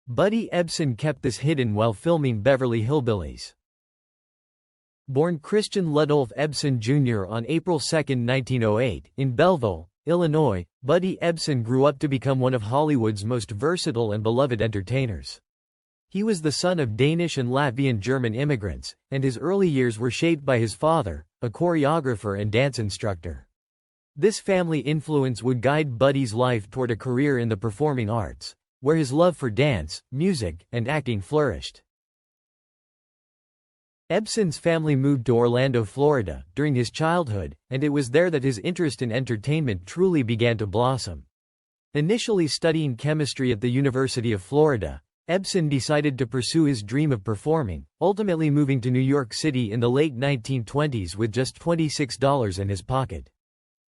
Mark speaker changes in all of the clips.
Speaker 1: Buddy Ebsen kept this hidden while filming Beverly Hillbillies. Born Christian Ludolf Ebsen Jr. on April 2, 1908, in Belleville, Illinois, Buddy Ebsen grew up to become one of Hollywood's most versatile and beloved entertainers. He was the son of Danish and Latvian German immigrants, and his early years were shaped by his father, a choreographer and dance instructor. This family influence would guide Buddy's life toward a career in the performing arts, where his love for dance, music, and acting flourished. Ebsen's family moved to Orlando, Florida, during his childhood, and it was there that his interest in entertainment truly began to blossom. Initially studying chemistry at the University of Florida, Ebsen decided to pursue his dream of performing, ultimately moving to New York City in the late 1920s with just $26 in his pocket.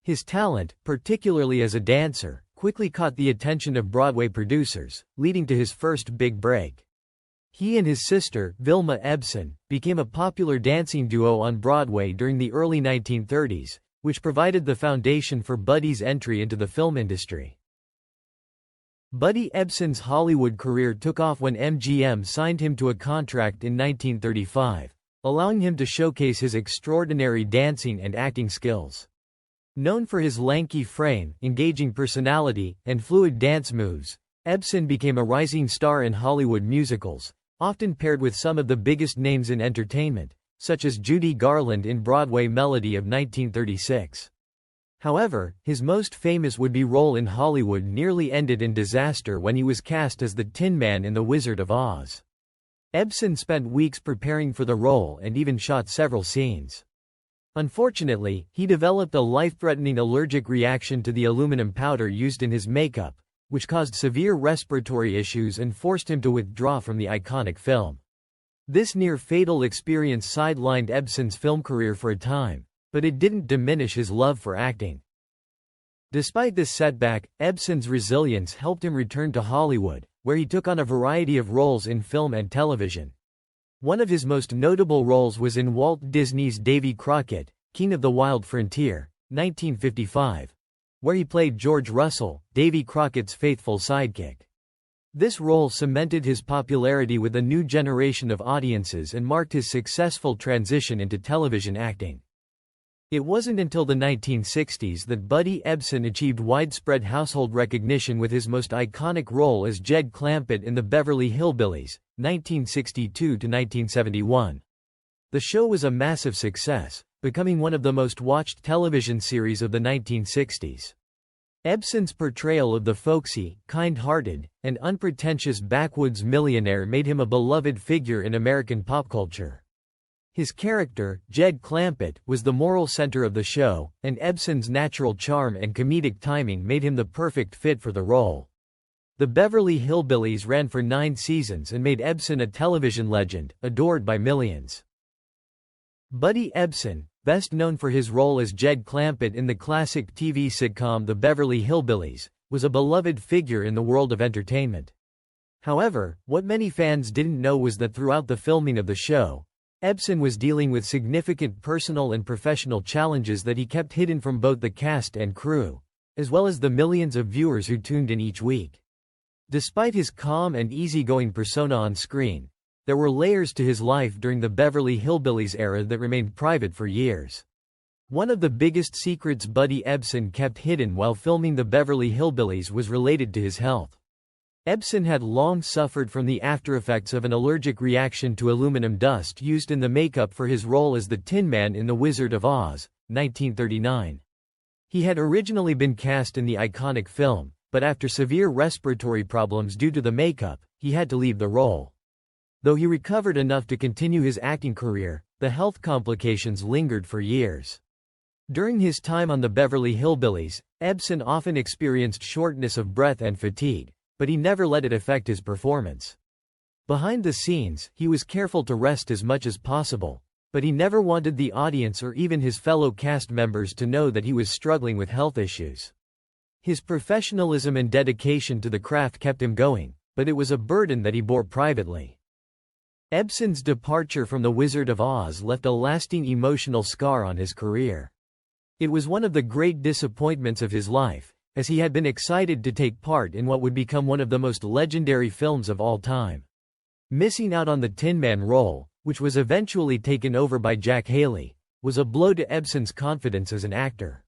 Speaker 1: His talent, particularly as a dancer, quickly caught the attention of Broadway producers, leading to his first big break. He and his sister, Vilma Ebsen, became a popular dancing duo on Broadway during the early 1930s, which provided the foundation for Buddy's entry into the film industry. Buddy Ebsen's Hollywood career took off when MGM signed him to a contract in 1935, allowing him to showcase his extraordinary dancing and acting skills. Known for his lanky frame, engaging personality, and fluid dance moves, Ebsen became a rising star in Hollywood musicals, often paired with some of the biggest names in entertainment, such as Judy Garland in Broadway Melody of 1936. However, his most famous would-be role in Hollywood nearly ended in disaster when he was cast as the Tin Man in The Wizard of Oz. Ebsen spent weeks preparing for the role and even shot several scenes. Unfortunately, he developed a life-threatening allergic reaction to the aluminum powder used in his makeup, which caused severe respiratory issues and forced him to withdraw from the iconic film. This near-fatal experience sidelined Ebsen's film career for a time, but it didn't diminish his love for acting. Despite this setback, Ebsen's resilience helped him return to Hollywood, where he took on a variety of roles in film and television. One of his most notable roles was in Walt Disney's Davy Crockett, King of the Wild Frontier, 1955, where he played George Russell, Davy Crockett's faithful sidekick. This role cemented his popularity with a new generation of audiences and marked his successful transition into television acting. It wasn't until the 1960s that Buddy Ebsen achieved widespread household recognition with his most iconic role as Jed Clampett in the Beverly Hillbillies, 1962–1971. The show was a massive success, becoming one of the most watched television series of the 1960s. Ebsen's portrayal of the folksy, kind-hearted, and unpretentious backwoods millionaire made him a beloved figure in American pop culture. His character, Jed Clampett, was the moral center of the show, and Ebsen's natural charm and comedic timing made him the perfect fit for the role. The Beverly Hillbillies ran for 9 seasons and made Ebsen a television legend, adored by millions. Buddy Ebsen, best known for his role as Jed Clampett in the classic TV sitcom The Beverly Hillbillies, was a beloved figure in the world of entertainment. However, what many fans didn't know was that throughout the filming of the show, Ebsen was dealing with significant personal and professional challenges that he kept hidden from both the cast and crew, as well as the millions of viewers who tuned in each week. Despite his calm and easygoing persona on screen, there were layers to his life during the Beverly Hillbillies era that remained private for years. One of the biggest secrets Buddy Ebsen kept hidden while filming the Beverly Hillbillies was related to his health. Ebsen had long suffered from the aftereffects of an allergic reaction to aluminum dust used in the makeup for his role as the Tin Man in The Wizard of Oz, 1939. He had originally been cast in the iconic film, but after severe respiratory problems due to the makeup, he had to leave the role. Though he recovered enough to continue his acting career, the health complications lingered for years. During his time on the Beverly Hillbillies, Ebsen often experienced shortness of breath and fatigue, but he never let it affect his performance. Behind the scenes, he was careful to rest as much as possible, but he never wanted the audience or even his fellow cast members to know that he was struggling with health issues. His professionalism and dedication to the craft kept him going, but it was a burden that he bore privately. Ebsen's departure from The Wizard of Oz left a lasting emotional scar on his career. It was one of the great disappointments of his life, as he had been excited to take part in what would become one of the most legendary films of all time. Missing out on the Tin Man role, which was eventually taken over by Jack Haley, was a blow to Ebsen's confidence as an actor.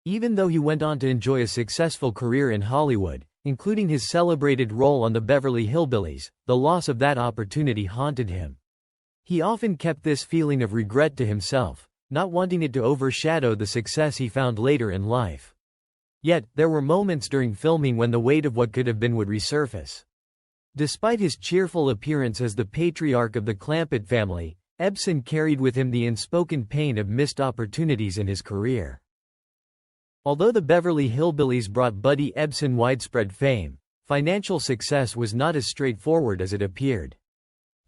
Speaker 1: Even though he went on to enjoy a successful career in Hollywood, including his celebrated role on the Beverly Hillbillies, the loss of that opportunity haunted him. He often kept this feeling of regret to himself, not wanting it to overshadow the success he found later in life. Yet, there were moments during filming when the weight of what could have been would resurface. Despite his cheerful appearance as the patriarch of the Clampett family, Ebsen carried with him the unspoken pain of missed opportunities in his career. Although the Beverly Hillbillies brought Buddy Ebsen widespread fame, financial success was not as straightforward as it appeared.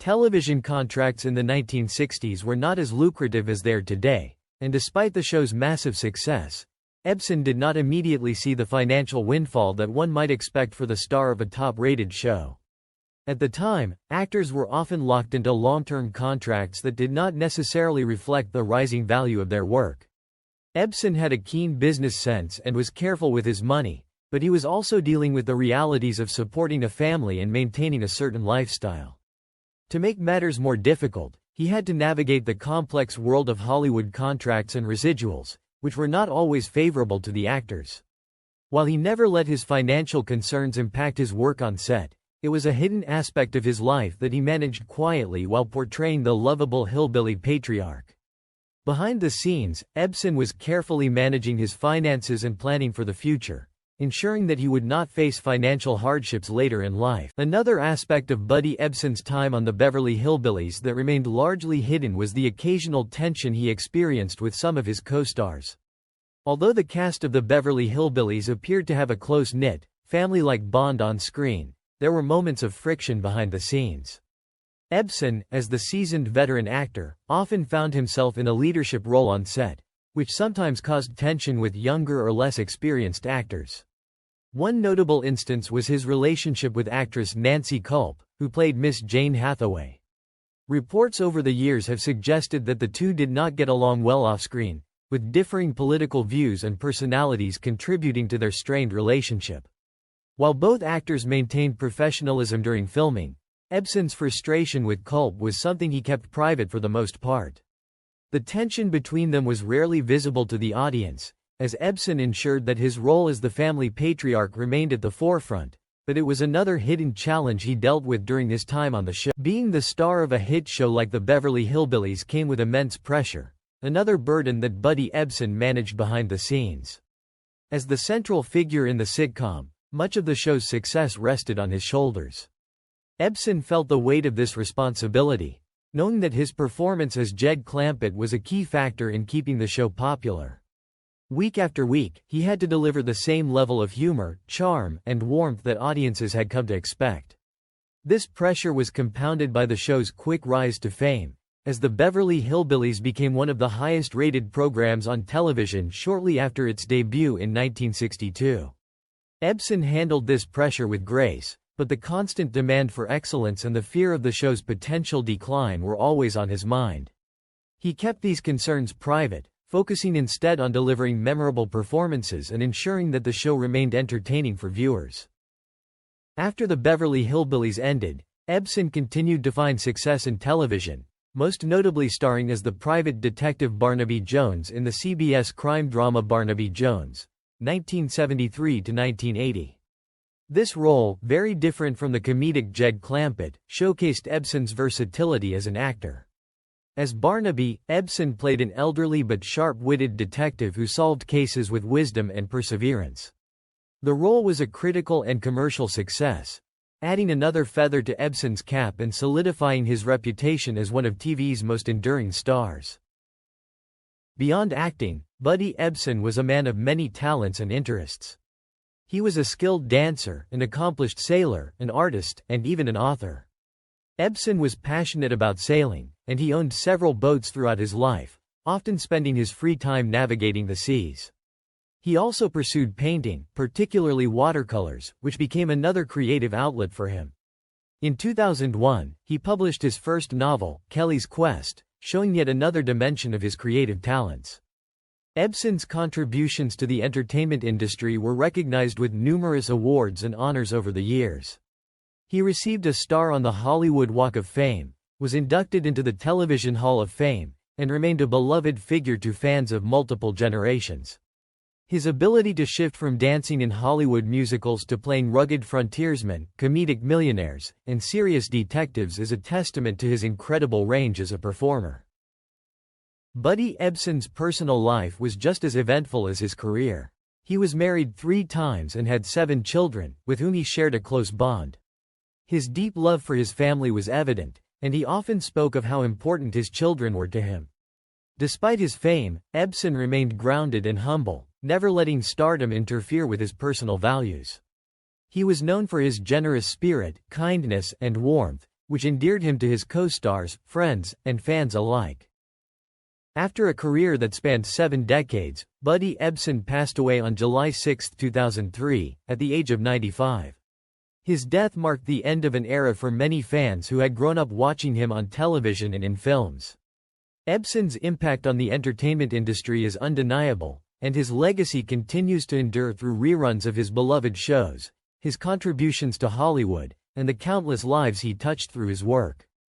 Speaker 1: Television contracts in the 1960s were not as lucrative as they are today, and despite the show's massive success, Ebsen did not immediately see the financial windfall that one might expect for the star of a top-rated show. At the time, actors were often locked into long-term contracts that did not necessarily reflect the rising value of their work. Ebsen had a keen business sense and was careful with his money, but he was also dealing with the realities of supporting a family and maintaining a certain lifestyle. To make matters more difficult, he had to navigate the complex world of Hollywood contracts and residuals, which were not always favorable to the actors. While he never let his financial concerns impact his work on set, it was a hidden aspect of his life that he managed quietly while portraying the lovable hillbilly patriarch. Behind the scenes, Ebsen was carefully managing his finances and planning for the future, ensuring that he would not face financial hardships later in life. Another aspect of Buddy Ebsen's time on the Beverly Hillbillies that remained largely hidden was the occasional tension he experienced with some of his co-stars. Although the cast of the Beverly Hillbillies appeared to have a close-knit, family-like bond on screen, there were moments of friction behind the scenes. Ebsen, as the seasoned veteran actor, often found himself in a leadership role on set, which sometimes caused tension with younger or less experienced actors. One notable instance was his relationship with actress Nancy Culp, who played Miss Jane Hathaway. Reports over the years have suggested that the two did not get along well off-screen, with differing political views and personalities contributing to their strained relationship. While both actors maintained professionalism during filming, Ebsen's frustration with Culp was something he kept private for the most part. The tension between them was rarely visible to the audience, as Ebsen ensured that his role as the family patriarch remained at the forefront, but it was another hidden challenge he dealt with during his time on the show. Being the star of a hit show like the Beverly Hillbillies came with immense pressure, another burden that Buddy Ebsen managed behind the scenes. As the central figure in the sitcom, much of the show's success rested on his shoulders. Ebsen felt the weight of this responsibility, knowing that his performance as Jed Clampett was a key factor in keeping the show popular. Week after week, he had to deliver the same level of humor, charm, and warmth that audiences had come to expect. This pressure was compounded by the show's quick rise to fame, as the Beverly Hillbillies became one of the highest-rated programs on television shortly after its debut in 1962. Ebsen handled this pressure with grace, but the constant demand for excellence and the fear of the show's potential decline were always on his mind. He kept these concerns private, focusing instead on delivering memorable performances and ensuring that the show remained entertaining for viewers. After the Beverly Hillbillies ended, Ebsen continued to find success in television, most notably starring as the private detective Barnaby Jones in the CBS crime drama Barnaby Jones, 1973 to 1980. This role, very different from the comedic Jed Clampett, showcased Ebsen's versatility as an actor. As Barnaby, Ebsen played an elderly but sharp-witted detective who solved cases with wisdom and perseverance. The role was a critical and commercial success, adding another feather to Ebsen's cap and solidifying his reputation as one of TV's most enduring stars. Beyond acting, Buddy Ebsen was a man of many talents and interests. He was a skilled dancer, an accomplished sailor, an artist, and even an author. Ebsen was passionate about sailing, and he owned several boats throughout his life, often spending his free time navigating the seas. He also pursued painting, particularly watercolors, which became another creative outlet for him. In 2001, he published his first novel, Kelly's Quest, showing yet another dimension of his creative talents. Ebsen's contributions to the entertainment industry were recognized with numerous awards and honors over the years. He received a star on the Hollywood Walk of Fame, was inducted into the Television Hall of Fame, and remained a beloved figure to fans of multiple generations. His ability to shift from dancing in Hollywood musicals to playing rugged frontiersmen, comedic millionaires, and serious detectives is a testament to his incredible range as a performer. Buddy Ebsen's personal life was just as eventful as his career. He was married 3 times and had 7 children, with whom he shared a close bond. His deep love for his family was evident, and he often spoke of how important his children were to him. Despite his fame, Ebsen remained grounded and humble, never letting stardom interfere with his personal values. He was known for his generous spirit, kindness, and warmth, which endeared him to his co-stars, friends, and fans alike. After a career that spanned 7 decades, Buddy Ebsen passed away on July 6, 2003, at the age of 95. His death marked the end of an era for many fans who had grown up watching him on television and in films. Ebsen's impact on the entertainment industry is undeniable, and his legacy continues to endure through reruns of his beloved shows, his contributions to Hollywood, and the countless lives he touched through his work.